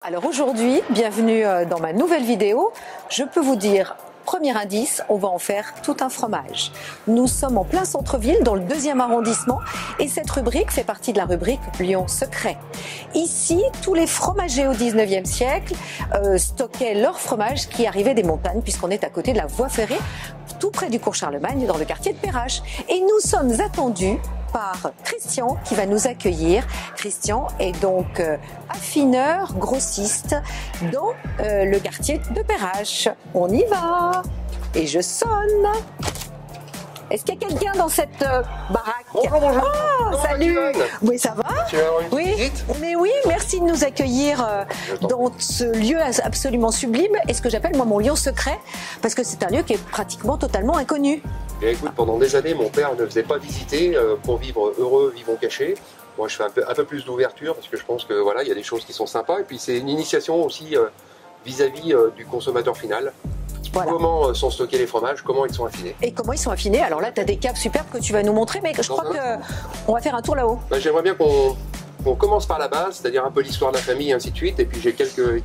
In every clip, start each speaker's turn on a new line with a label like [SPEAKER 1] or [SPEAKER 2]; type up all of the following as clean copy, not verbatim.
[SPEAKER 1] Alors aujourd'hui, bienvenue dans ma nouvelle vidéo. Je peux vous dire, premier indice, on va en faire tout un fromage. Nous sommes en plein centre-ville, dans le 2e arrondissement, et cette rubrique fait partie de la rubrique Lyon Secret. Ici, tous les fromagers au 19e siècle stockaient leur fromage qui arrivait des montagnes, puisqu'on est à côté de la voie ferrée, tout près du cours Charlemagne, dans le quartier de Perrache. Et nous sommes attendus par Christian qui va nous accueillir. Christian est donc affineur, grossiste dans le quartier de Perrache. On y va et je sonne. Est-ce qu'il y a quelqu'un dans cette baraque?
[SPEAKER 2] Bonjour.
[SPEAKER 1] Oh, salut. Oui, ça va?
[SPEAKER 2] Tu vas avoir une
[SPEAKER 1] Oui,
[SPEAKER 2] visite?
[SPEAKER 1] mais oui, merci de nous accueillir dans ce lieu absolument sublime et ce que j'appelle moi mon lieu secret, parce que c'est un lieu qui est pratiquement totalement inconnu.
[SPEAKER 2] Et écoute, pendant des années, mon père ne faisait pas visiter pour vivre heureux, vivons cachés. Moi, je fais un peu plus d'ouverture parce que je pense que voilà, il y a des choses qui sont sympas. Et puis, c'est une initiation aussi vis-à-vis du consommateur final.
[SPEAKER 1] Voilà.
[SPEAKER 2] Comment sont stockés les fromages, comment ils sont affinés.
[SPEAKER 1] Et comment ils sont affinés? Alors là, tu as des caves superbes que tu vas nous montrer, mais je crois qu'on va faire un tour là-haut.
[SPEAKER 2] Ben, j'aimerais bien qu'on commence par la base, c'est-à-dire un peu l'histoire de la famille et ainsi de suite. Et puis, j'ai quelques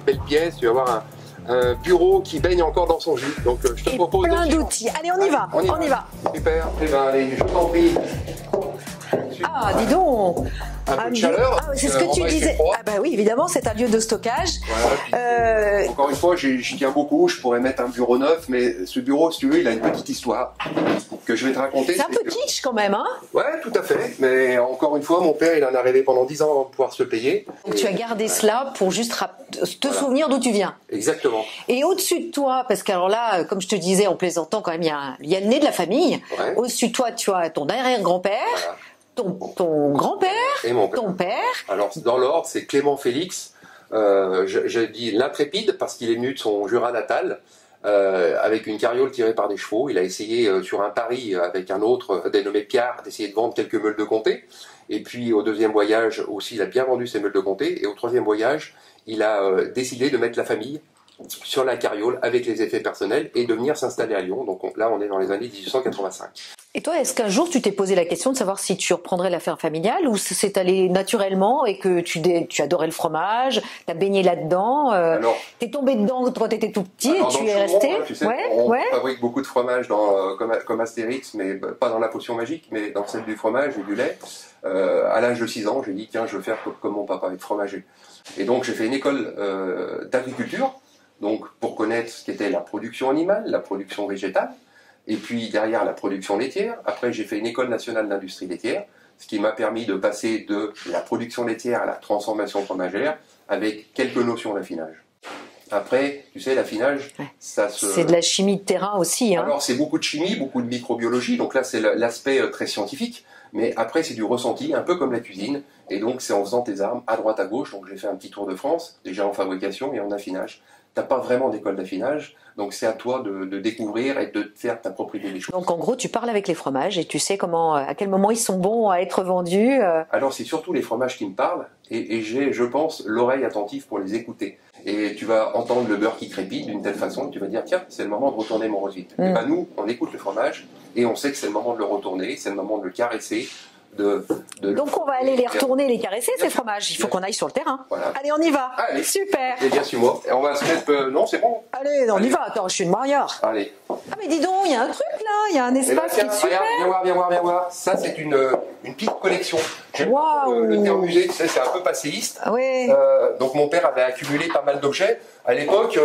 [SPEAKER 2] belles pièces. Tu vas voir un bureau qui baigne encore dans son jus. Donc, je te propose
[SPEAKER 1] plein d'outils. Allez, on y va. On y va.
[SPEAKER 2] Super. Eh ben, allez, je t'en prie.
[SPEAKER 1] Ah, dis donc.
[SPEAKER 2] Un peu de chaleur.
[SPEAKER 1] Ah, c'est ce que tu disais. Ah bah oui, évidemment, c'est un lieu de stockage.
[SPEAKER 2] Voilà, puis, encore une fois, j'y tiens beaucoup. Je pourrais mettre un bureau neuf, mais ce bureau, si tu veux, il a une petite histoire que je vais te raconter.
[SPEAKER 1] C'est un peu kitsch quand même, hein?
[SPEAKER 2] Ouais, tout à fait. Mais encore une fois, mon père, il en a rêvé pendant 10 ans avant de pouvoir se le payer.
[SPEAKER 1] Donc tu as gardé cela pour juste te souvenir d'où tu viens.
[SPEAKER 2] Exactement.
[SPEAKER 1] Et au-dessus de toi, parce qu'alors là, comme je te disais en plaisantant, quand même, il y a le nez de la famille.
[SPEAKER 2] Ouais.
[SPEAKER 1] Au-dessus de toi, tu as ton arrière-grand-père.
[SPEAKER 2] Voilà.
[SPEAKER 1] Ton grand-père,
[SPEAKER 2] Et mon père.
[SPEAKER 1] ton père.
[SPEAKER 2] Alors, dans l'ordre, c'est Clément Félix. Je dis l'intrépide parce qu'il est venu de son Jura natal avec une carriole tirée par des chevaux. Il a essayé sur un pari avec un autre dénommé Pierre d'essayer de vendre quelques meules de comté. Et puis au deuxième voyage aussi, il a bien vendu ses meules de comté. Et au troisième voyage, il a décidé de mettre la famille sur la carriole avec les effets personnels et de venir s'installer à Lyon. Donc là, on est dans les années 1885.
[SPEAKER 1] Et toi, est-ce qu'un jour tu t'es posé la question de savoir si tu reprendrais l'affaire familiale ou c'est allé naturellement et que tu adorais le fromage, tu as baigné là-dedans, t'es tombé dedans quand tu étais tout petit et tu es resté?
[SPEAKER 2] Tu sais, on fabrique beaucoup de fromage comme Astérix, mais pas dans la potion magique, mais dans celle du fromage et du lait. À l'âge de 6 ans, j'ai dit tiens, je veux faire comme mon papa, être fromager. Et donc j'ai fait une école d'agriculture, donc pour connaître ce qu'était la production animale, la production végétale. Et puis derrière la production laitière. Après, j'ai fait une école nationale d'industrie laitière, ce qui m'a permis de passer de la production laitière à la transformation fromagère avec quelques notions d'affinage. Après, tu sais, l'affinage,
[SPEAKER 1] c'est de la chimie de terrain aussi. Hein.
[SPEAKER 2] Alors, c'est beaucoup de chimie, beaucoup de microbiologie. Donc là, c'est l'aspect très scientifique. Mais après, c'est du ressenti, un peu comme la cuisine. Et donc, c'est en faisant tes armes à droite, à gauche. Donc, j'ai fait un petit tour de France, déjà en fabrication et en affinage. T'as pas vraiment d'école d'affinage, donc c'est à toi de découvrir et de faire ta propre idée des choses.
[SPEAKER 1] Donc en gros, tu parles avec les fromages et tu sais à quel moment ils sont bons à être vendus.
[SPEAKER 2] Alors c'est surtout les fromages qui me parlent et j'ai, je pense, l'oreille attentive pour les écouter. Et tu vas entendre le beurre qui crépite d'une telle façon que tu vas dire tiens, c'est le moment de retourner mon rosville. Et ben nous, on écoute le fromage et on sait que c'est le moment de le retourner, c'est le moment de le caresser.
[SPEAKER 1] Donc on va aller les retourner, les caresser ces fromages. Il faut qu'on aille sur le terrain.
[SPEAKER 2] Voilà.
[SPEAKER 1] Allez, on y va.
[SPEAKER 2] Allez.
[SPEAKER 1] Super.
[SPEAKER 2] Et bien suis-moi. Et on va se mettre. Non, c'est bon.
[SPEAKER 1] Allez, on y va. Attends, je suis une mariage.
[SPEAKER 2] Allez.
[SPEAKER 1] Ah mais dis donc, il y a un truc là, il y a un espace qui est super.
[SPEAKER 2] Regarde, viens voir. Ça c'est une petite collection. J'aime le terme musée, tu sais, c'est un peu passéiste.
[SPEAKER 1] Oui.
[SPEAKER 2] Donc mon père avait accumulé pas mal d'objets. À l'époque,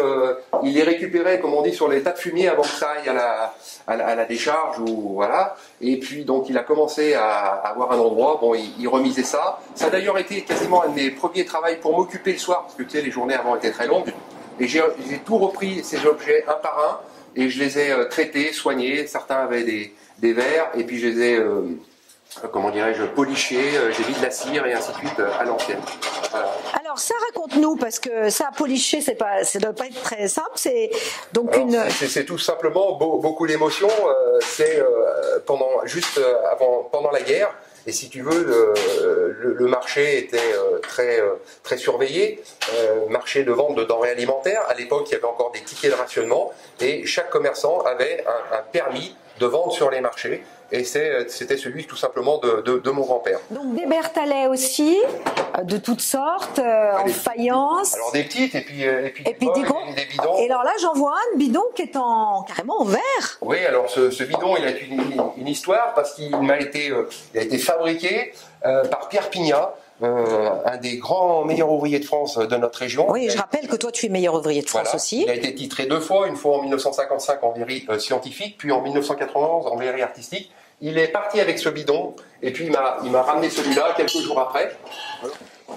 [SPEAKER 2] il les récupérait, comme on dit, sur les tas de fumier avant que ça aille à la décharge ou voilà. Et puis donc il a commencé à avoir un endroit. Bon, il remisait ça. Ça a d'ailleurs été quasiment un de mes premiers travaux pour m'occuper le soir, parce que tu sais, les journées avant étaient très longues. Et j'ai tout repris ces objets un par un et je les ai traités, soignés. Certains avaient des vers et puis je les ai comment dirais-je, polichés. J'ai mis de la cire et ainsi de suite à l'ancienne. Voilà.
[SPEAKER 1] Alors ça, raconte-nous, parce que ça, policher, ça doit pas être très simple. C'est donc
[SPEAKER 2] c'est tout simplement beaucoup d'émotions. C'est pendant la guerre. Et si tu veux, le marché était très surveillé, marché de vente de denrées alimentaires. À l'époque, il y avait encore des tickets de rationnement et chaque commerçant avait un permis de vendre sur les marchés. et c'était celui tout simplement de mon grand-père.
[SPEAKER 1] Donc des bertalets aussi, de toutes sortes, en faïence.
[SPEAKER 2] Alors des petites et puis
[SPEAKER 1] des gros.
[SPEAKER 2] des bidons.
[SPEAKER 1] Et alors là, j'en vois un bidon qui est carrément en verre.
[SPEAKER 2] Oui, alors ce bidon, il a une histoire parce qu'il a été fabriqué par Pierre Pignat, un des grands meilleurs ouvriers de France de notre région.
[SPEAKER 1] Oui, je rappelle que toi tu es meilleur ouvrier de France aussi.
[SPEAKER 2] Il a été titré 2 fois, une fois en 1955 en verrerie scientifique, puis en 1991 en verrerie artistique. Il est parti avec ce bidon et puis il m'a ramené celui-là quelques jours après.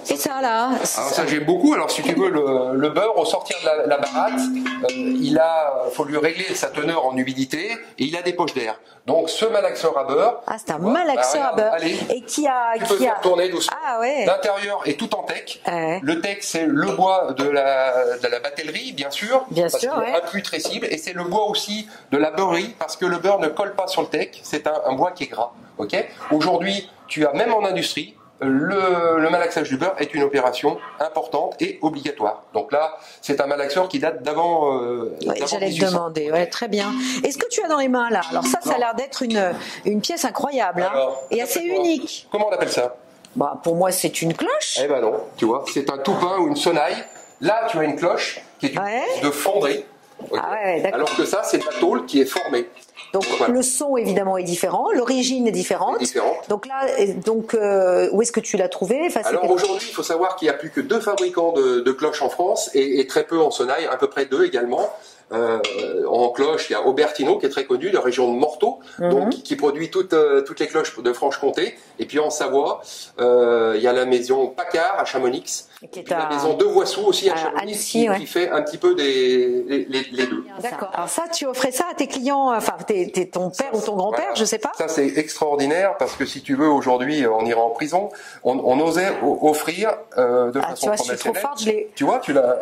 [SPEAKER 1] Et ça là
[SPEAKER 2] Alors ça j'aime beaucoup. Alors si tu veux le beurre au sortir de la baratte, faut lui régler sa teneur en humidité et il a des poches d'air. Donc ce malaxeur à beurre.
[SPEAKER 1] Ah, c'est un malaxeur à beurre.
[SPEAKER 2] Allez,
[SPEAKER 1] et
[SPEAKER 2] tu peux faire tourner doucement.
[SPEAKER 1] Ah ouais.
[SPEAKER 2] L'intérieur est tout en teck. Le teck c'est le bois de la batellerie bien sûr.
[SPEAKER 1] Bien
[SPEAKER 2] parce
[SPEAKER 1] sûr.
[SPEAKER 2] qu'il est imputrescible et c'est le bois aussi de la beurrerie parce que le beurre ne colle pas sur le teck. C'est un bois qui est gras. Ok. Aujourd'hui tu as même en industrie. Le malaxage du beurre est une opération importante et obligatoire. Donc là, c'est un malaxeur qui date d'avant.
[SPEAKER 1] J'allais te demander, ouais, très bien. Est-ce que tu as dans les mains là? Alors ça a l'air d'être une pièce incroyable et assez unique.
[SPEAKER 2] Comment on appelle ça?
[SPEAKER 1] Bah, pour moi, c'est une cloche.
[SPEAKER 2] Eh ben non, tu vois, c'est un toupin ou une sonnaille. Là, tu as une cloche qui est une pièce de fonderie. Okay.
[SPEAKER 1] Ah ouais, d'accord.
[SPEAKER 2] Alors que ça, c'est de la tôle qui est formée.
[SPEAKER 1] Donc voilà. Le son évidemment est différent, l'origine est différente. Donc là, où est-ce que tu l'as trouvé?
[SPEAKER 2] Alors aujourd'hui, il faut savoir qu'il n'y a plus que 2 fabricants de cloches en France et très peu en sonnaille, à peu près 2 également. En cloche, il y a Aubertino qui est très connu, de la région de Morteau, donc qui produit toutes les cloches de Franche-Comté. Et puis en Savoie, il y a la maison Paccard à Chamonix. Et puis la maison de Voissou aussi à Chamonix, Annecy, qui fait un petit peu les deux.
[SPEAKER 1] D'accord. Alors ça, tu offrais ça à tes clients, enfin ton père ou ton grand-père, voilà. Je sais pas.
[SPEAKER 2] Ça c'est extraordinaire parce que si tu veux, aujourd'hui, on ira en prison. On osait offrir de façon promotionnelle. Je suis trop forte, tu vois, tu l'as.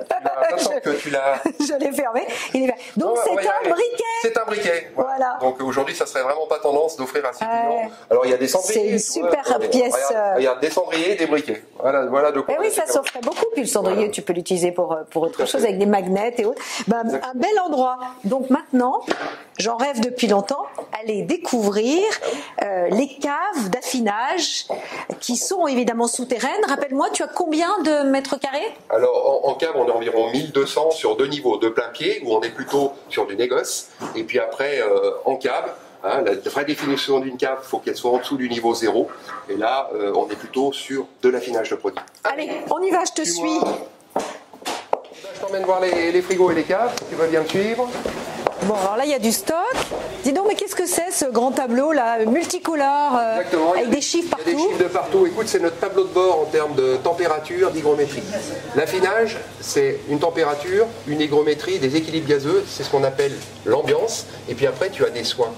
[SPEAKER 1] Je l'ai fermé. Donc c'est un briquet.
[SPEAKER 2] C'est un briquet. Voilà. Donc aujourd'hui, ça serait vraiment pas tendance d'offrir à ses clients. Alors il y a des cendriers.
[SPEAKER 1] C'est une super pièce.
[SPEAKER 2] Regarde, des cendriers et des briquets. Voilà de quoi.
[SPEAKER 1] Oui, ça s'offrait beaucoup. Puis le cendrier, tu peux l'utiliser pour autre chose avec des magnets et autres. Un bel endroit. Donc maintenant, j'en rêve depuis longtemps, aller découvrir les caves d'affinage qui sont évidemment souterraines. Rappelle-moi, tu as combien de mètres carrés?
[SPEAKER 2] Alors en cave, on est environ 1200 sur 2 niveaux, de plein pied, où on est plutôt sur du négoce. Et puis après, en cave, la vraie définition d'une cave, il faut qu'elle soit en dessous du niveau 0. Et là, on est plutôt sur de l'affinage de produits.
[SPEAKER 1] Allez, on y va, je te suis.
[SPEAKER 2] Je t'emmène voir les frigos et les caves, tu vas bien me suivre.
[SPEAKER 1] Bon, alors là, il y a du stock. Dis donc, mais qu'est-ce que c'est ce grand tableau là, multicolore, avec des chiffres partout?
[SPEAKER 2] Il y a des chiffres de partout. Écoute, c'est notre tableau de bord en termes de température, d'hygrométrie. L'affinage, c'est une température, une hygrométrie, des équilibres gazeux, c'est ce qu'on appelle l'ambiance. Et puis après, tu as des soins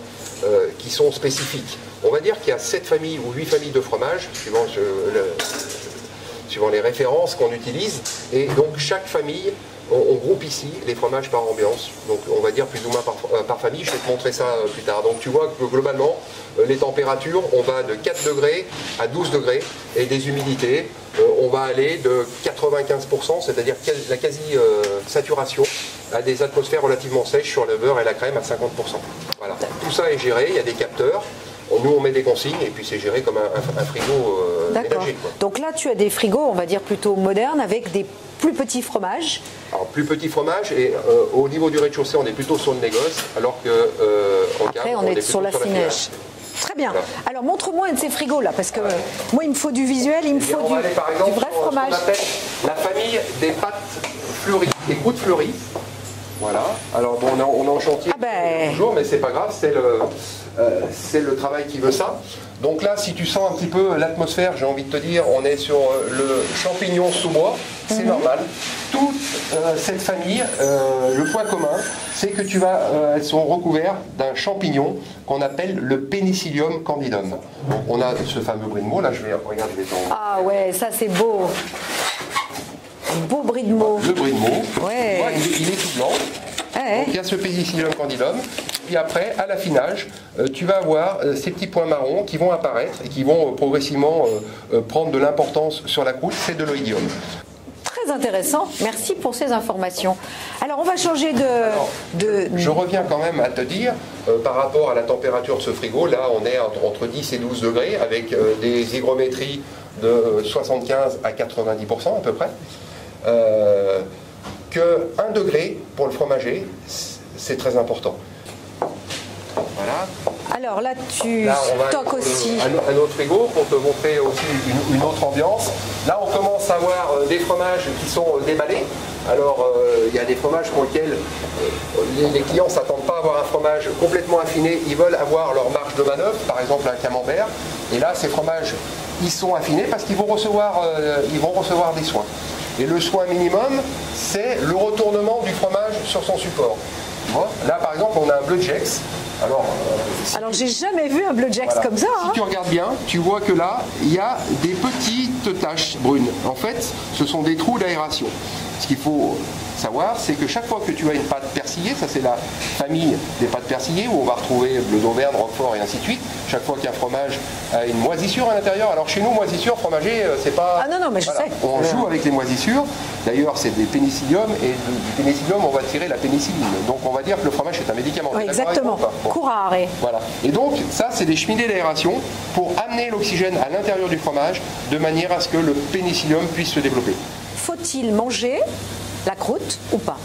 [SPEAKER 2] qui sont spécifiques. On va dire qu'il y a 7 familles ou 8 familles de fromages, suivant les références qu'on utilise. Et donc, chaque famille, on groupe ici les fromages par ambiance, donc on va dire plus ou moins par famille. Je vais te montrer ça plus tard. Donc tu vois que globalement, les températures, on va de 4 degrés à 12 degrés, et des humidités, on va aller de 95%, c'est-à-dire la quasi-saturation, à des atmosphères relativement sèches sur le beurre et la crème à 50%. Voilà. Tout ça est géré, il y a des capteurs. Nous, on met des consignes et puis c'est géré comme un frigo ménager.
[SPEAKER 1] Donc là, tu as des frigos, on va dire plutôt modernes, avec des plus petits fromages.
[SPEAKER 2] Alors, plus petits fromages, et au niveau du rez-de-chaussée, on est plutôt sur le négoce, alors que en cave,
[SPEAKER 1] on est sur l'affinage. Très bien. Voilà. Alors, montre-moi un de ces frigos-là, parce que moi, il me faut du visuel, il me faut du vrai fromage.
[SPEAKER 2] On appelle la famille des pâtes fleuries, des croûtes fleuries. Voilà. Alors, bon, on est en chantier toujours, mais c'est pas grave, c'est le travail qui veut ça. Donc là, si tu sens un petit peu l'atmosphère, j'ai envie de te dire, on est sur le champignon sous bois, c'est normal. Toute cette famille, le point commun, c'est que elles sont recouvertes d'un champignon qu'on appelle le Penicillium candidum. Donc on a ce fameux brie de meaux, là je vais regarder les temps.
[SPEAKER 1] Ah ouais, ça c'est beau. Un beau brie de meaux.
[SPEAKER 2] Le brie de meaux,
[SPEAKER 1] ouais.
[SPEAKER 2] Il est tout blanc. Donc il y a ce Penicillium candidum, puis après, à l'affinage, tu vas avoir ces petits points marrons qui vont apparaître et qui vont progressivement prendre de l'importance sur la croûte, c'est de l'oïdium.
[SPEAKER 1] Très très intéressant. Merci pour ces informations. Alors, on va changer
[SPEAKER 2] Je reviens quand même à te dire, par rapport à la température de ce frigo, là, on est entre 10 et 12 degrés, avec des hygrométries de 75 à 90% à peu près. Que 1 degré pour le fromager, c'est très important. Voilà.
[SPEAKER 1] Alors là, tu stockes aussi.
[SPEAKER 2] Un autre frigo pour te montrer aussi une autre ambiance. Là, on commence à avoir des fromages qui sont déballés. Alors, il y a des fromages pour lesquels les clients ne s'attendent pas à avoir un fromage complètement affiné. Ils veulent avoir leur marge de manœuvre, par exemple un camembert. Et là, ces fromages, ils sont affinés parce qu'ils vont recevoir des soins. Et le soin minimum, c'est le retournement du fromage sur son support. Tu vois, là, par exemple, on a un Bleu Jex.
[SPEAKER 1] Alors, j'ai jamais vu un Bleu Jex comme ça.
[SPEAKER 2] Si tu regardes bien, tu vois que là, il y a des petites taches brunes. En fait, ce sont des trous d'aération. Ce qu'il faut savoir, c'est que chaque fois que tu as une pâte persillée, ça c'est la famille des pâtes persillées, où on va retrouver bleu d'Auvergne, Roquefort et ainsi de suite. Chaque fois qu'un fromage a une moisissure à l'intérieur, alors chez nous, moisissure, fromager, c'est pas...
[SPEAKER 1] Ah non, mais je sais.
[SPEAKER 2] On joue avec les moisissures. D'ailleurs, c'est des pénicilliums, et du pénicillium, on va tirer la pénicilline. Donc on va dire que le fromage est un médicament.
[SPEAKER 1] Oui, exactement. Cours à arrêt.
[SPEAKER 2] Voilà. Et donc, ça, c'est des cheminées d'aération pour amener l'oxygène à l'intérieur du fromage, de manière à ce que le pénicillium puisse se développer.
[SPEAKER 1] Faut-il manger la croûte ou pas?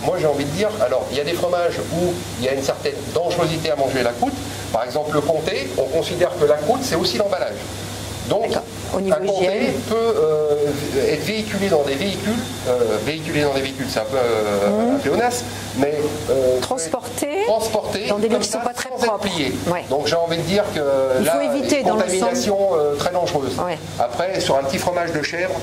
[SPEAKER 2] Moi j'ai envie de dire, alors il y a des fromages où il y a une certaine dangerosité à manger la croûte. Par exemple le comté, on considère que la croûte c'est aussi l'emballage. Donc un comté peut être véhiculé dans des véhicules, c'est un peu un pléonasme, mais
[SPEAKER 1] transporté
[SPEAKER 2] dans
[SPEAKER 1] des lieux qui ne sont pas très propres.
[SPEAKER 2] Ouais. Donc j'ai envie de dire que
[SPEAKER 1] il faut éviter
[SPEAKER 2] une contamination très dangereuse.
[SPEAKER 1] Ouais.
[SPEAKER 2] Après, sur un petit fromage de chèvre,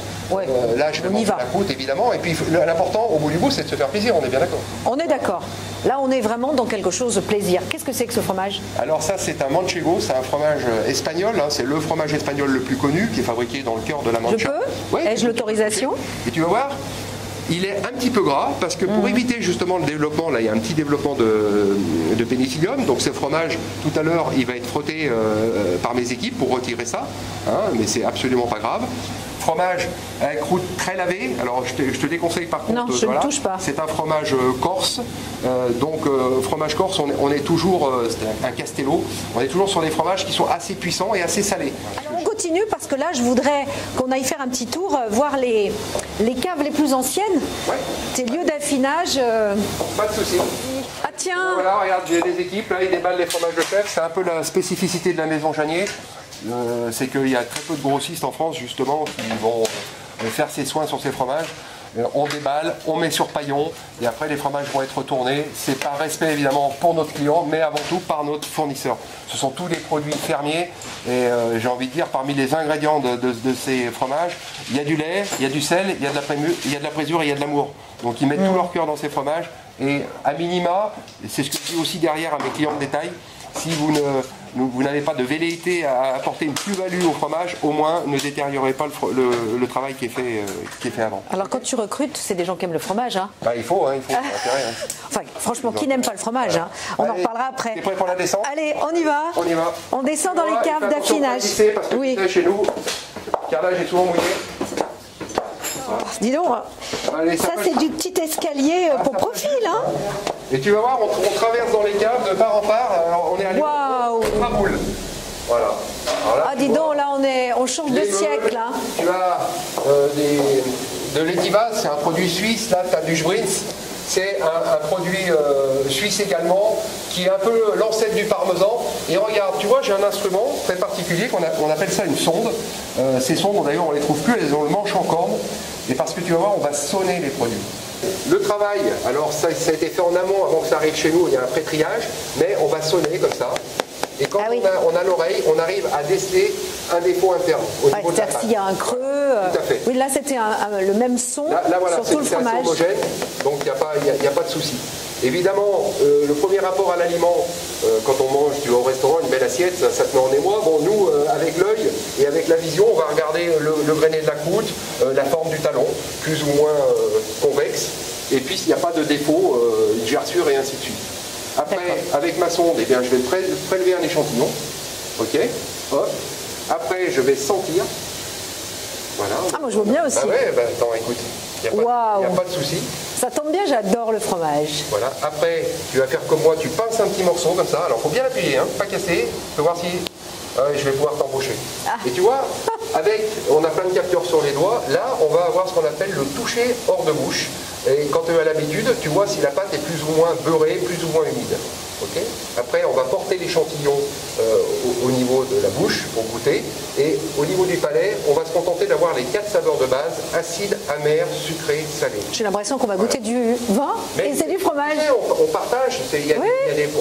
[SPEAKER 2] là je vais manger la croûte évidemment, et puis l'important au bout du bout c'est de se faire plaisir, on est bien d'accord.
[SPEAKER 1] On est d'accord. Là on est vraiment dans quelque chose de plaisir. Qu'est-ce que c'est que ce fromage?
[SPEAKER 2] Alors ça c'est un manchego, c'est un fromage espagnol, hein, c'est le fromage espagnol le plus connu, qui est fabriqué dans le cœur de la Mancha.
[SPEAKER 1] Je peux? Ai-je l'autorisation?
[SPEAKER 2] Et tu vas voir, il est un petit peu gras parce que pour éviter justement le développement, là il y a un petit développement de pénicillium, donc ce fromage tout à l'heure il va être frotté par mes équipes pour retirer ça, hein, mais c'est absolument pas grave. Fromage avec croûte très lavée, alors je te déconseille par contre,
[SPEAKER 1] non, je ne touche pas.
[SPEAKER 2] C'est un fromage corse, fromage corse on est toujours, c'est un castello, on est toujours sur des fromages qui sont assez puissants et assez salés.
[SPEAKER 1] Alors on continue parce que là je voudrais qu'on aille faire un petit tour, voir les caves les plus anciennes, tes lieux d'affinage.
[SPEAKER 2] Pas de souci.
[SPEAKER 1] Ah tiens.
[SPEAKER 2] Voilà, regarde, j'ai des équipes, là ils déballent les fromages de chef, c'est un peu la spécificité de la maison Janier. C'est qu'il y a très peu de grossistes en France justement qui vont faire ces soins sur ces fromages. On déballe, on met sur paillon et après les fromages vont être retournés. C'est par respect évidemment pour notre client, mais avant tout par notre fournisseur. Ce sont tous des produits fermiers et j'ai envie de dire parmi les ingrédients de ces fromages, il y a du lait, il y a du sel, il y a de la présure et il y a de l'amour. Donc ils mettent tout leur cœur dans ces fromages et à minima, c'est ce que je dis aussi derrière à mes clients de détail, si vous n'avez pas de velléité à apporter une plus-value au fromage, au moins ne détériorez pas le travail qui est fait avant.
[SPEAKER 1] Alors quand tu recrutes, c'est des gens qui aiment le fromage, hein?
[SPEAKER 2] Il faut.
[SPEAKER 1] Enfin, franchement, qui n'aime pas le fromage, hein? On en reparlera après.
[SPEAKER 2] T'es prêt pour la descente?
[SPEAKER 1] Allez, on y va. On descend dans les caves d'affinage.
[SPEAKER 2] Oui. Chez nous, car là j'ai souvent mouillé.
[SPEAKER 1] Dis donc, ça c'est du petit escalier pour profil, hein?
[SPEAKER 2] Et tu vas voir, on traverse dans les caves de part en part. Alors, on est allé au Traboul. Voilà.
[SPEAKER 1] Là, dis donc, là on change de siècle. Là.
[SPEAKER 2] Tu as de l'étivaz, c'est un produit suisse. Là, tu as du Sbrins. C'est un produit suisse également, qui est un peu l'ancêtre du parmesan. Et regarde, tu vois, j'ai un instrument très particulier qu'on appelle ça une sonde. Ces sondes, d'ailleurs, on les trouve plus, elles ont le manche en corne. Et parce que tu vas voir, on va sonner les produits. Le travail, alors ça a été fait en amont avant que ça arrive chez nous, il y a un pré-triage, mais on va sonner comme ça. Et quand on a l'oreille, on arrive à déceler un défaut interne.
[SPEAKER 1] C'est-à-dire s'il y a un creux.
[SPEAKER 2] Tout à fait.
[SPEAKER 1] Oui, là c'était le même son
[SPEAKER 2] là, voilà,
[SPEAKER 1] sur tout le fromage.
[SPEAKER 2] C'est homogène, donc il n'y a pas de souci. Évidemment, le premier rapport à l'aliment, quand on mange, tu vas au restaurant, une belle assiette, ça te met en émoi. Bon, nous, avec l'œil et avec la vision, on va regarder le grainé de la croûte, la forme du talon, plus ou moins convexe. Et puis, s'il n'y a pas de défaut, une gerçure et ainsi de suite. Après, avec ma sonde, eh bien, je vais prélever un échantillon. Ok. Hop. Après, je vais sentir. Voilà.
[SPEAKER 1] Ah, moi, je vois bien aussi.
[SPEAKER 2] Attends, écoute. Il n'y a pas de souci.
[SPEAKER 1] Ça tombe bien, j'adore le fromage.
[SPEAKER 2] Voilà. Après, tu vas faire comme moi, tu pinces un petit morceau comme ça. Alors, il faut bien l'appuyer, hein, pas casser. Tu vas voir si je vais pouvoir t'embaucher. Et tu vois, on a plein de capteurs sur les doigts. Là, on va avoir ce qu'on appelle le toucher hors de bouche. Et quand tu as l'habitude, tu vois si la pâte est plus ou moins beurrée, plus ou moins humide. Okay. Après, on va porter l'échantillon au niveau de la bouche pour goûter. Et au niveau du palais, on va se contenter d'avoir les 4 saveurs de base, acide, amer, sucré, salé.
[SPEAKER 1] J'ai l'impression qu'on va goûter du vin et c'est du fromage.
[SPEAKER 2] On partage, il y a,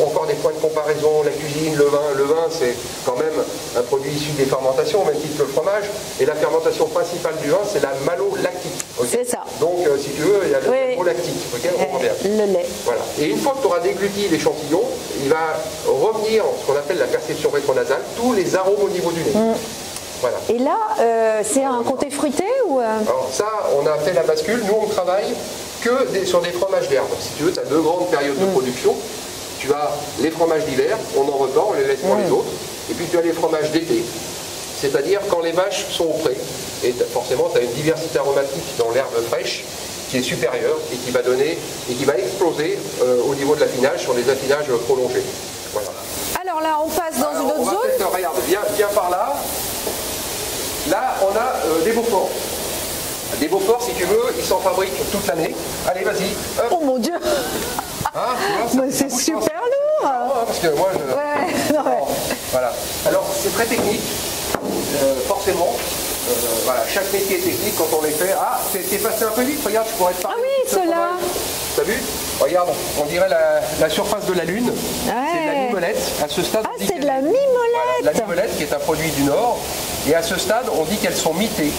[SPEAKER 2] encore des points de comparaison, la cuisine, le vin. Le vin, c'est quand même un produit issu des fermentations, au même titre que le fromage. Et la fermentation principale du vin, c'est la malolactique. Okay.
[SPEAKER 1] C'est ça.
[SPEAKER 2] Donc, si tu veux, il y a le malolactique. Okay,
[SPEAKER 1] le lait.
[SPEAKER 2] Voilà. Et une fois que tu auras dégluti l'échantillon, il va revenir ce qu'on appelle la perception rétronasale, tous les arômes au niveau du nez. Voilà.
[SPEAKER 1] Et là, c'est un comté fruité ou
[SPEAKER 2] Alors ça, on a fait la bascule. Nous, on travaille que sur des fromages d'herbe. Si tu veux, tu as 2 grandes périodes de production. Tu as les fromages d'hiver, on en repart, on les laisse pour les autres. Et puis tu as les fromages d'été. C'est-à-dire quand les vaches sont au pré. Et forcément, tu as une diversité aromatique dans l'herbe fraîche qui est supérieure et qui va donner et qui va exploser au niveau de l'affinage sur des affinages prolongés. Voilà.
[SPEAKER 1] Alors là, on passe dans une autre zone.
[SPEAKER 2] Regarde, viens par là. Là, on a des Beaufort. Des Beaufort, si tu veux, ils s'en fabriquent toute l'année. Allez, vas-y.
[SPEAKER 1] Oh mon Dieu. C'est super lourd.
[SPEAKER 2] Parce que moi, voilà. Alors, c'est très technique, forcément. Voilà, chaque métier est technique quand on les fait. Ah, t'es passé un peu vite, regarde, je pourrais te parler.
[SPEAKER 1] Ah oui, cela.
[SPEAKER 2] T'as vu? Regarde, on dirait la surface de la Lune. C'est de la mimolette. À ce stade,
[SPEAKER 1] c'est de la mimolette.
[SPEAKER 2] Voilà, la mimolette qui est un produit du Nord. Et à ce stade, on dit qu'elles sont mitées.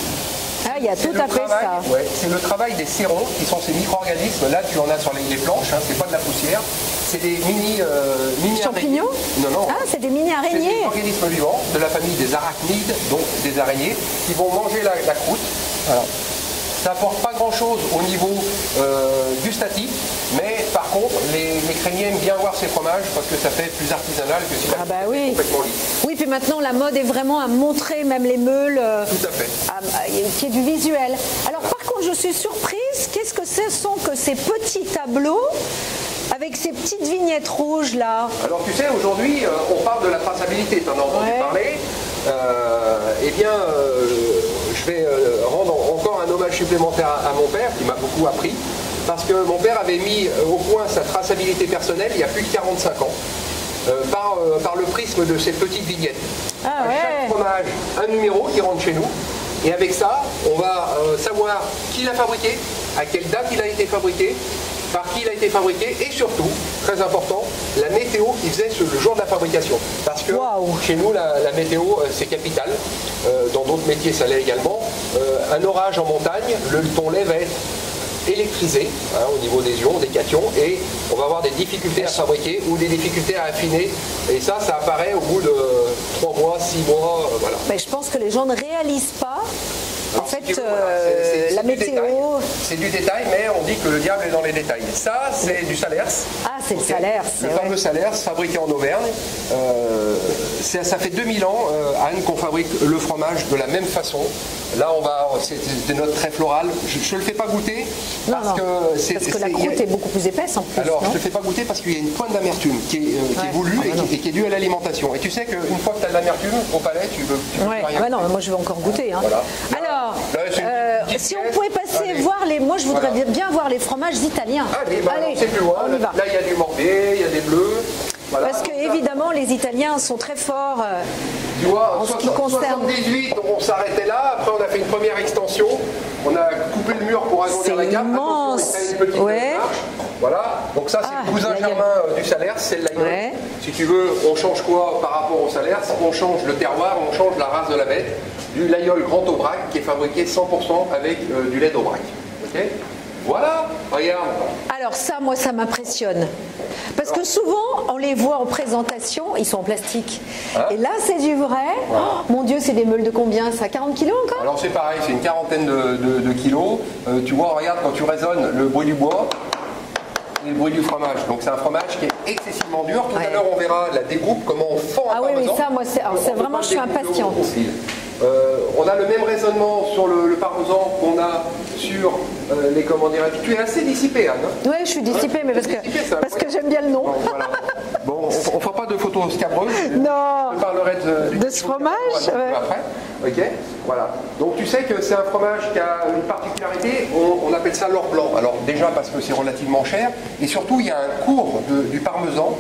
[SPEAKER 1] Ah, il y a tout à fait ça.
[SPEAKER 2] Ouais, c'est le travail des sérons, qui sont ces micro-organismes. Là, tu en as sur les planches, hein, c'est pas de la poussière. C'est des mini
[SPEAKER 1] champignons.
[SPEAKER 2] Non.
[SPEAKER 1] Ah, c'est des mini araignées.
[SPEAKER 2] C'est des organismes vivants de la famille des arachnides, donc des araignées, qui vont manger la croûte. Voilà. Ça n'apporte pas grand-chose au niveau gustatif, mais par contre, les crémiers aiment bien voir ces fromages parce que ça fait plus artisanal que si complètement lisse.
[SPEAKER 1] Oui, puis maintenant, la mode est vraiment à montrer même les meules.
[SPEAKER 2] Tout à fait.
[SPEAKER 1] Qui est du visuel. Alors, par contre, je suis surprise. Qu'est-ce que ce sont que ces petits tableaux avec ces petites vignettes rouges là?
[SPEAKER 2] Alors, tu sais, aujourd'hui, on parle de la traçabilité. Tu en as entendu parler. Je vais rendre encore un hommage supplémentaire à mon père qui m'a beaucoup appris parce que mon père avait mis au point sa traçabilité personnelle il y a plus de 45 ans par le prisme de ces petites vignettes. Chaque fromage, un numéro qui rentre chez nous et avec ça on va savoir qui l'a fabriqué, à quelle date il a été fabriqué, par qui il a été fabriqué et surtout, très important, la météo qui faisait le jour de la fabrication. Parce que chez nous, la météo, c'est capital. Dans d'autres métiers, ça l'est également. Un orage en montagne, ton lait va être électrisé au niveau des ions, des cations, et on va avoir des difficultés à fabriquer ou des difficultés à affiner. Et ça apparaît au bout de 3 mois, 6 mois, voilà.
[SPEAKER 1] Mais je pense que les gens ne réalisent pas. En fait, la météo...
[SPEAKER 2] C'est du détail, mais on dit que le diable est dans les détails. Ça, c'est du Salers.
[SPEAKER 1] Ah, c'est le Salers.
[SPEAKER 2] Le fameux Salers, fabriqué en Auvergne. Ça fait 2000 ans, Anne, qu'on fabrique le fromage de la même façon. Là, c'est des notes très florales. Je ne le fais pas goûter parce que
[SPEAKER 1] la croûte est beaucoup plus épaisse en plus.
[SPEAKER 2] Alors, je ne te fais pas goûter parce qu'il y a une pointe d'amertume qui est voulue et qui est due à l'alimentation. Et tu sais qu'une fois que tu as de l'amertume au palais, tu veux rien.
[SPEAKER 1] Non, moi je vais encore goûter. Hein.
[SPEAKER 2] Voilà.
[SPEAKER 1] Alors, si on pouvait passer voir moi je voudrais bien voir les fromages italiens.
[SPEAKER 2] Allez, c'est plus loin. Là, il y a du Morbier, il y a des bleus. Voilà.
[SPEAKER 1] Parce que évidemment, les Italiens sont très forts
[SPEAKER 2] tu vois,
[SPEAKER 1] en ce qui concerne.
[SPEAKER 2] 78, on s'arrêtait là. Après, on a fait une première extension. On a coupé le mur pour agrandir la gamme.
[SPEAKER 1] Immense.
[SPEAKER 2] Une petite marche. Voilà. Donc ça, c'est le cousin germain du Salers, c'est le l'aïeul. Si tu veux, on change quoi par rapport au Salers? On change le terroir, on change la race de la bête. Du l'aïeul Grand Aubrac qui est fabriqué 100% avec du lait d'Aubrac. Ok? Voilà, regarde.
[SPEAKER 1] Alors ça, moi, ça m'impressionne. Parce que souvent, on les voit en présentation, ils sont en plastique. Et là, c'est du vrai. Voilà. Oh, mon Dieu, c'est des meules de combien? Ça, 40 kilos encore?
[SPEAKER 2] Alors c'est pareil, c'est une quarantaine de kilos. Tu vois, regarde, quand tu résonnes le bruit du bois et le bruit du fromage. Donc c'est un fromage qui est excessivement dur. Tout à l'heure, on verra la découpe, comment on fend un parmesan.
[SPEAKER 1] Oui, mais ça, moi, c'est vraiment, je suis impatiente.
[SPEAKER 2] On a le même raisonnement sur le parmesan qu'on a sur les comment dire. Tu es assez dissipé, Anne.
[SPEAKER 1] Oui, je suis dissipée, mais parce que j'aime bien le nom.
[SPEAKER 2] Bon, voilà. Bon, on ne fera pas de photos scabreuses.
[SPEAKER 1] Non.
[SPEAKER 2] Je parlerai
[SPEAKER 1] de ce fromage
[SPEAKER 2] après. Ok. Voilà. Donc tu sais que c'est un fromage qui a une particularité. On appelle ça l'or blanc. Alors déjà parce que c'est relativement cher, et surtout il y a un cours du parmesan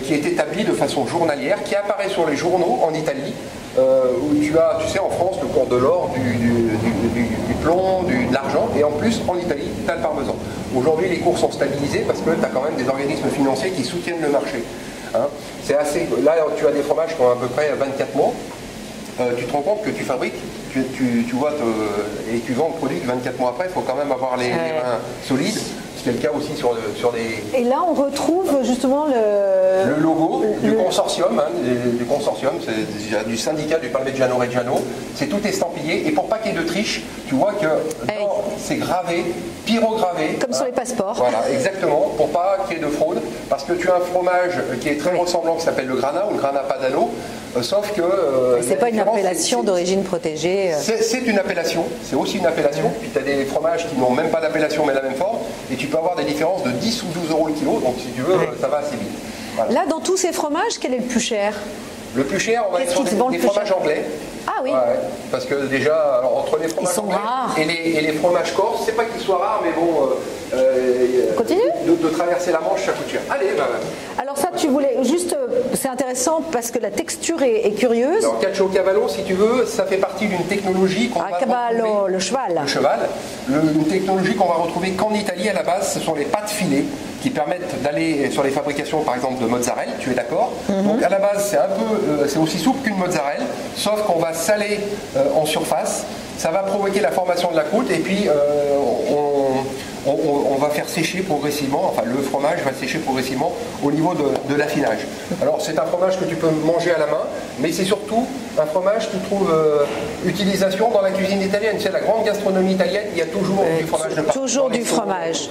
[SPEAKER 2] qui est établi de façon journalière, qui apparaît sur les journaux en Italie. Où tu as, tu sais, en France, le cours de l'or, du plomb, de l'argent, et en plus, en Italie, tu as le parmesan. Aujourd'hui, les cours sont stabilisés parce que tu as quand même des organismes financiers qui soutiennent le marché. Hein. C'est assez. Là, tu as des fromages qui ont à peu près 24 mois. Tu te rends compte que tu fabriques, tu vois, et tu vends le produit 24 mois après, il faut quand même avoir les mains solides. C'est le cas aussi sur des...
[SPEAKER 1] Et là, on retrouve justement
[SPEAKER 2] le logo du consortium, hein, c'est du syndicat du Parmigiano Reggiano. C'est tout estampillé. Et pour pas qu'il y ait de triche, tu vois que c'est gravé, pyrogravé.
[SPEAKER 1] Comme sur les passeports.
[SPEAKER 2] Voilà, exactement, pour pas qu'il y ait de fraude. Parce que tu as un fromage qui est très ressemblant, qui s'appelle le grana ou le grana padano. Sauf que...
[SPEAKER 1] c'est pas une appellation d'origine protégée.
[SPEAKER 2] C'est une appellation, c'est aussi une appellation. Puis tu as des fromages qui n'ont même pas d'appellation mais la même forme. Et tu peux avoir des différences de 10 ou 12 euros le kilo. Donc si tu veux, ça va assez vite. Voilà.
[SPEAKER 1] Là, dans tous ces fromages, quel est le plus cher?
[SPEAKER 2] Le plus cher, on va être sur des fromages anglais.
[SPEAKER 1] Ah oui.
[SPEAKER 2] Ouais, parce que déjà, alors, entre les fromages anglais et les fromages corses, c'est pas qu'ils soient rares, mais bon,
[SPEAKER 1] continue
[SPEAKER 2] de traverser la Manche, ça coûte cher. Allez,
[SPEAKER 1] alors ça, tu voulais juste, c'est intéressant parce que la texture est curieuse.
[SPEAKER 2] Alors Caciocavallo, si tu veux, ça fait partie d'une technologie qu'on va retrouver.
[SPEAKER 1] Le cheval.
[SPEAKER 2] Le cheval. Une technologie qu'on va retrouver qu'en Italie à la base, ce sont les pâtes filées qui permettent d'aller sur les fabrications, par exemple, de mozzarella, tu es d'accord? Donc à la base, c'est aussi souple qu'une mozzarella, sauf qu'on va saler en surface. Ça va provoquer la formation de la croûte et puis on va faire sécher progressivement, enfin le fromage va sécher progressivement au niveau de l'affinage. Alors c'est un fromage que tu peux manger à la main, mais c'est surtout un fromage qui trouve utilisation dans la cuisine italienne. C'est la grande gastronomie italienne, il y a toujours du fromage de partout.
[SPEAKER 1] Toujours du fromage.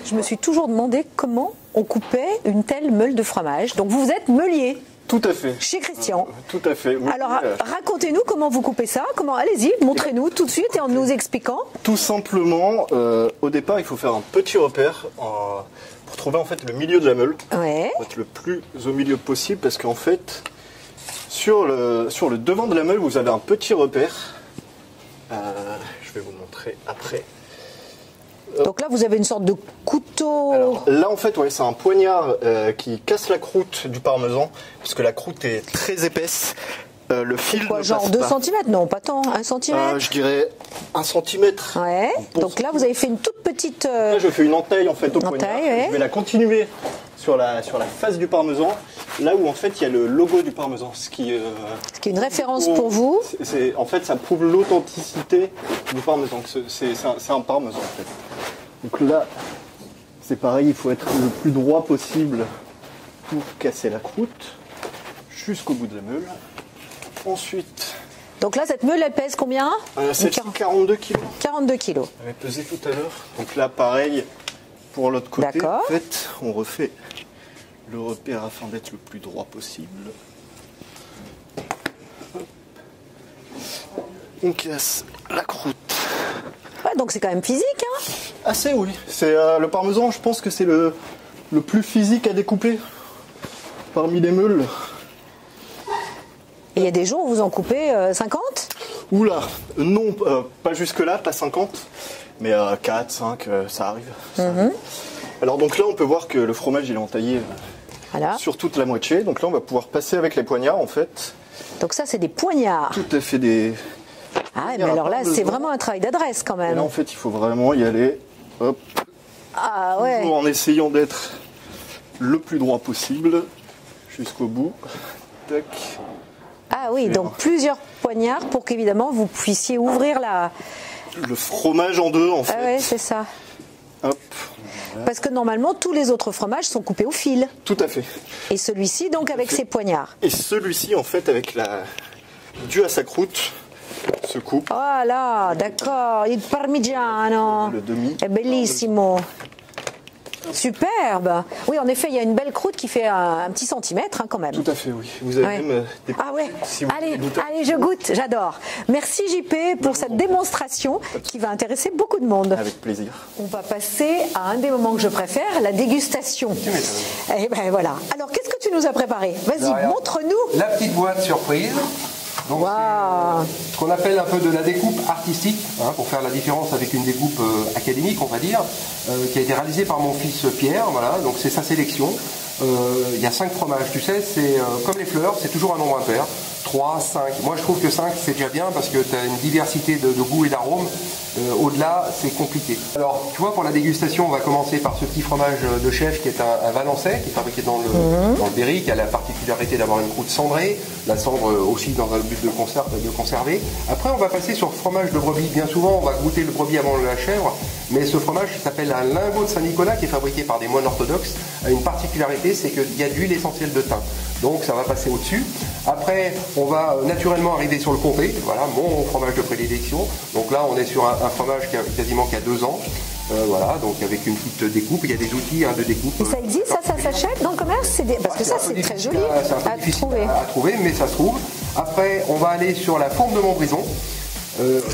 [SPEAKER 1] Je me suis toujours demandé comment on coupait une telle meule de fromage. Donc vous êtes meulier.
[SPEAKER 3] Tout à fait.
[SPEAKER 1] Chez Christian.
[SPEAKER 3] Tout à fait. Oui.
[SPEAKER 1] Alors racontez-nous comment vous coupez ça. Allez-y, montrez-nous tout de suite et en nous expliquant.
[SPEAKER 3] Tout simplement, au départ, il faut faire un petit repère pour trouver en fait le milieu de la meule.
[SPEAKER 1] Ouais.
[SPEAKER 3] Pour être le plus au milieu possible parce qu'en fait, sur le devant de la meule, vous avez un petit repère. Je vais vous le montrer après.
[SPEAKER 1] Donc là, vous avez une sorte de couteau.
[SPEAKER 3] Alors, là, en fait, ouais, c'est un poignard qui casse la croûte du parmesan, parce que la croûte est très épaisse. Le fil
[SPEAKER 1] quoi,
[SPEAKER 3] ne
[SPEAKER 1] genre
[SPEAKER 3] passe
[SPEAKER 1] 2
[SPEAKER 3] pas.
[SPEAKER 1] cm? Non, pas tant. 1 cm?
[SPEAKER 3] Je dirais 1 cm.
[SPEAKER 1] Ouais. Donc là, vous avez fait une toute petite...
[SPEAKER 3] Là, je fais une entaille, en fait, au poignard.
[SPEAKER 1] Ouais.
[SPEAKER 3] Je vais la continuer sur la face du parmesan, là où, en fait, il y a le logo du parmesan. Ce qui est
[SPEAKER 1] une référence pour vous.
[SPEAKER 3] En fait, ça prouve l'authenticité du parmesan. C'est un parmesan, en fait. Donc là, c'est pareil, il faut être le plus droit possible pour casser la croûte jusqu'au bout de la meule. Ensuite...
[SPEAKER 1] Donc là, cette meule, elle pèse combien?
[SPEAKER 3] C'est 42 kg.
[SPEAKER 1] 42 kg.
[SPEAKER 3] Elle avait pesé tout à l'heure. Donc là, pareil, pour l'autre côté,
[SPEAKER 1] d'accord.
[SPEAKER 3] En fait, on refait le repère afin d'être le plus droit possible. Hop. On casse la croûte.
[SPEAKER 1] Ouais, donc c'est quand même physique, hein?
[SPEAKER 3] Assez, oui. C'est le parmesan, je pense que c'est le plus physique à découper parmi les meules.
[SPEAKER 1] Et il y a des jours où vous en coupez 50?
[SPEAKER 3] Oula, non, pas jusque-là, pas 50, mais 4, 5, ça arrive. Alors donc là, on peut voir que le fromage, il est entaillé sur toute la moitié. Donc là, on va pouvoir passer avec les poignards, en fait.
[SPEAKER 1] Donc ça, c'est des poignards.
[SPEAKER 3] Tout à fait des...
[SPEAKER 1] Ah ouais, mais alors là, c'est vraiment un travail d'adresse quand même.
[SPEAKER 3] Et là, en fait, il faut vraiment y aller, hop,
[SPEAKER 1] ah ouais,
[SPEAKER 3] toujours en essayant d'être le plus droit possible, jusqu'au bout. Tac.
[SPEAKER 1] Ah oui, donc plusieurs poignards pour qu'évidemment vous puissiez ouvrir
[SPEAKER 3] le fromage en deux, en fait.
[SPEAKER 1] Ah ouais, c'est ça.
[SPEAKER 3] Hop.
[SPEAKER 1] Voilà. Parce que normalement, tous les autres fromages sont coupés au fil.
[SPEAKER 3] Tout à fait.
[SPEAKER 1] Et celui-ci, donc, avec ses poignards.
[SPEAKER 3] Et celui-ci, en fait, dû à sa croûte, se coupe.
[SPEAKER 1] Voilà, d'accord. Il parmigiano.
[SPEAKER 3] Le demi.
[SPEAKER 1] È bellissimo. Superbe. Oui, en effet, il y a une belle croûte qui fait un petit centimètre quand même.
[SPEAKER 3] Tout à fait, oui. Vous avez même des...
[SPEAKER 1] Ah ouais,
[SPEAKER 3] si vous
[SPEAKER 1] allez, je goûte, j'adore. Merci JP pour cette démonstration qui va intéresser beaucoup de monde.
[SPEAKER 3] Avec plaisir.
[SPEAKER 1] On va passer à un des moments que je préfère, la dégustation. Et ben voilà. Alors, qu'est-ce que tu nous as préparé? Vas-y, montre-nous.
[SPEAKER 2] La petite boîte surprise. Donc c'est ce qu'on appelle un peu de la découpe artistique, pour faire la différence avec une découpe académique, on va dire, qui a été réalisée par mon fils Pierre. Voilà, donc c'est sa sélection. Il y a 5 fromages, tu sais, c'est comme les fleurs, c'est toujours un nombre impair. 3, 5. Moi je trouve que 5 c'est déjà bien parce que tu as une diversité de goût et d'arômes. Au-delà, c'est compliqué. Alors, tu vois, pour la dégustation, on va commencer par ce petit fromage de chef qui est un valençais, qui est fabriqué dans le Berry, qui a la particularité d'avoir une croûte cendrée, la cendre aussi dans un but de conserver. Après, on va passer sur le fromage de brebis. Bien souvent, on va goûter le brebis avant la chèvre, mais ce fromage s'appelle un lingot de Saint-Nicolas, qui est fabriqué par des moines orthodoxes. A une particularité, c'est qu'il y a de l'huile essentielle de thym. Donc ça va passer au-dessus. Après, on va naturellement arriver sur le comté, voilà, mon fromage de prédilection. Donc là, on est sur un fromage qui a quasiment 2 ans. Voilà, donc avec une petite découpe, il y a des outils de découpe.
[SPEAKER 1] Et ça existe, ça s'achète dans le commerce? Parce que ça, c'est très joli
[SPEAKER 2] à trouver, mais ça se trouve. Après, on va aller sur la fourme de Montbrison.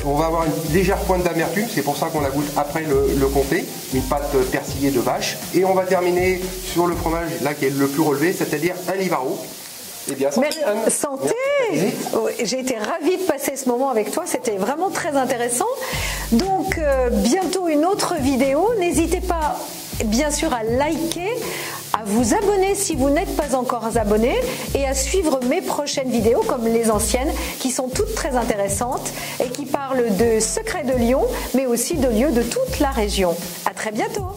[SPEAKER 2] On va avoir une légère pointe d'amertume, c'est pour ça qu'on la goûte après le comté, une pâte persillée de vache. Et on va terminer sur le fromage là qui est le plus relevé, c'est-à-dire un Livaro. Eh bien, santé, Anne.
[SPEAKER 1] Santé. J'ai été ravie de passer ce moment avec toi, c'était vraiment très intéressant. Donc bientôt une autre vidéo, n'hésitez pas bien sûr à liker, à vous abonner si vous n'êtes pas encore abonné et à suivre mes prochaines vidéos comme les anciennes qui sont toutes très intéressantes et qui parlent de secrets de Lyon mais aussi de lieux de toute la région. À très bientôt.